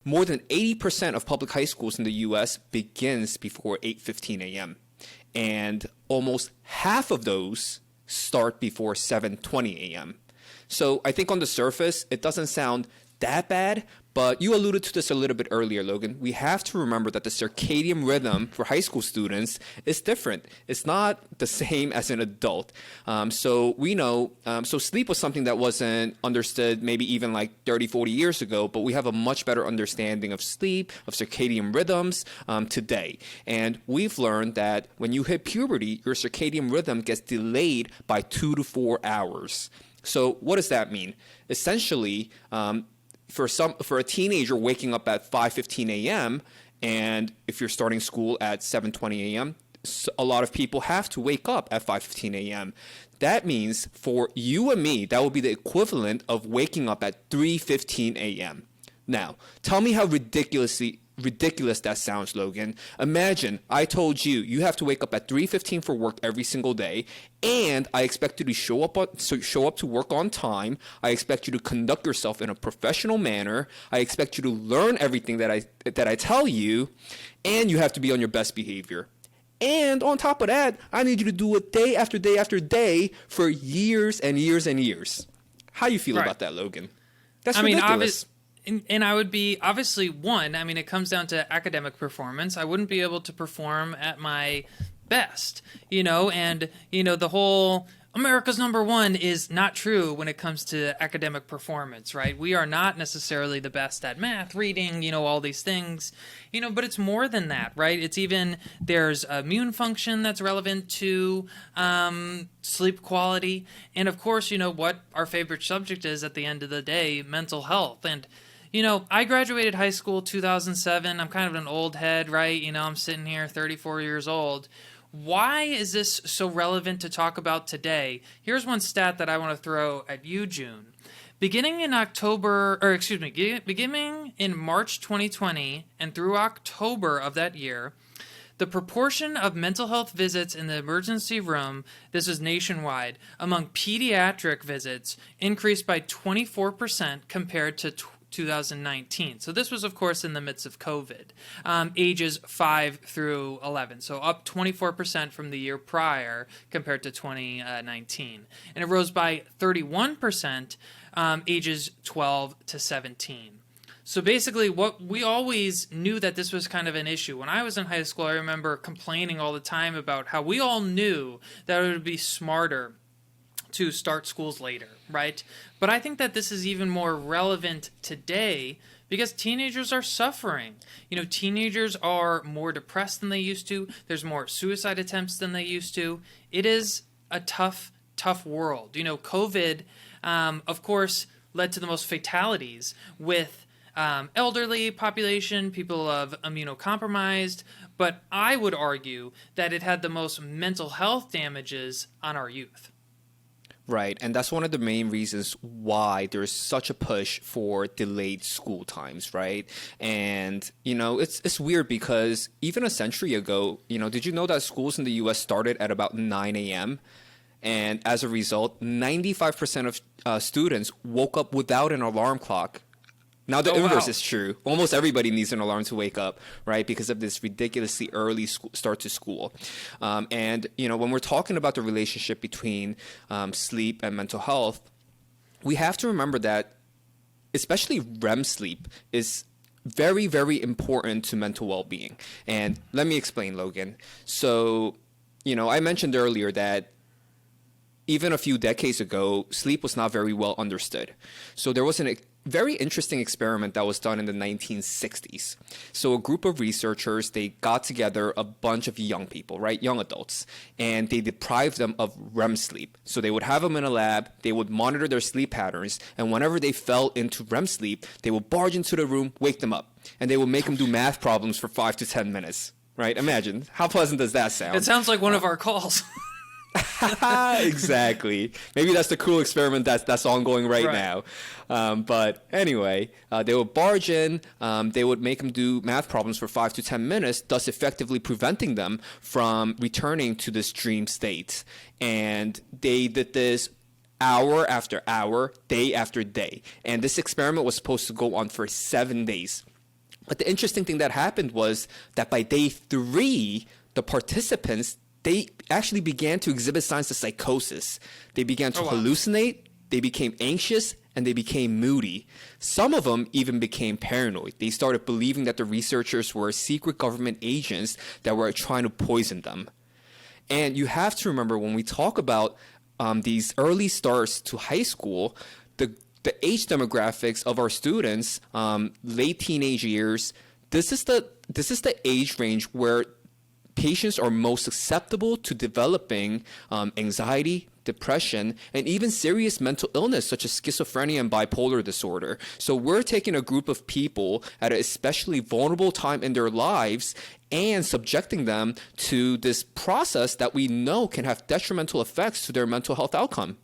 More than 80% of public high schools in the US begins before 8:15 a.m. And almost half of those start before 7:20 a.m. So I think on the surface, it doesn't sound that bad, but you alluded to this a little bit earlier, Logan. We have to remember that the circadian rhythm for high school students is different. It's not the same as an adult. So we know, so sleep was something that wasn't understood maybe even like 30, 40 years ago, but we have a much better understanding of sleep, of circadian rhythms today. And we've learned that when you hit puberty, your circadian rhythm gets delayed by 2 to 4 hours. So what does that mean? Essentially, for a teenager waking up at 5:15 a.m. and if you're starting school at 7:20 a.m., a lot of people have to wake up at 5:15 a.m. That means for you and me, that will be the equivalent of waking up at 3:15 a.m. Now, tell me how ridiculous that sounds, Logan. Imagine I told you you have to wake up at 3:15 for work every single day, and I expect you to show up to work on time. I expect you to conduct yourself in a professional manner. I expect you to learn everything that I tell you, and you have to be on your best behavior. And on top of that, I need you to do it day after day after day for years and years and years. How you feel about that, Logan? That's ridiculous. And I would be, obviously, it comes down to academic performance. I wouldn't be able to perform at my best, the whole America's number one is not true when it comes to academic performance, right? We are not necessarily the best at math, reading, all these things, but it's more than that, right? It's even, there's immune function that's relevant to sleep quality. And of course, what our favorite subject is at the end of the day, mental health. And I graduated high school 2007. I'm kind of an old head, right? I'm sitting here 34 years old. Why is this so relevant to talk about today? Here's one stat that I want to throw at you, June. Beginning in March 2020 and through October of that year, the proportion of mental health visits in the emergency room, this is nationwide, among pediatric visits increased by 24% compared to 2019. So this was, of course, in the midst of COVID, ages 5 through 11. So up 24% from the year prior compared to 2019. And it rose by 31% ages 12 to 17. So basically, what we always knew that this was kind of an issue. When I was in high school, I remember complaining all the time about how we all knew that it would be smarter to start schools later, right? But I think that this is even more relevant today because teenagers are suffering. Teenagers are more depressed than they used to. There's more suicide attempts than they used to. It is a tough world. COVID, of course, led to the most fatalities with elderly population, people of immunocompromised, but I would argue that it had the most mental health damages on our youth. Right, and that's one of the main reasons why there's such a push for delayed school times, right? And, it's weird because even a century ago, did you know that schools in the U.S. started at about 9 a.m.? And as a result, 95% of students woke up without an alarm clock. Now, the inverse is true. Almost everybody needs an alarm to wake up, right, because of this ridiculously early start to school. And, when we're talking about the relationship between sleep and mental health, we have to remember that especially REM sleep is very, very important to mental well-being. And let me explain, Logan. So, I mentioned earlier that even a few decades ago, sleep was not very well understood. So there was a very interesting experiment that was done in the 1960s. So a group of researchers, they got together a bunch of young people, right, young adults, and they deprived them of REM sleep. So they would have them in a lab, they would monitor their sleep patterns, and whenever they fell into REM sleep, they would barge into the room, wake them up, and they would make them do math problems for 5 to 10 minutes, right? Imagine, how pleasant does that sound? It sounds like one of our calls. Exactly. Maybe that's the cool experiment that's ongoing right now. But anyway, they would barge in. They would make them do math problems for 5 to 10 minutes, thus effectively preventing them from returning to this dream state. And they did this hour after hour, day after day. And this experiment was supposed to go on for 7 days. But the interesting thing that happened was that by day 3, the participants, they actually began to exhibit signs of psychosis. They began to hallucinate, they became anxious, and they became moody. Some of them even became paranoid. They started believing that the researchers were secret government agents that were trying to poison them. And you have to remember, when we talk about these early starts to high school, the age demographics of our students, late teenage years, this is the age range where patients are most susceptible to developing anxiety, depression, and even serious mental illness such as schizophrenia and bipolar disorder. So we're taking a group of people at an especially vulnerable time in their lives and subjecting them to this process that we know can have detrimental effects to their mental health outcome.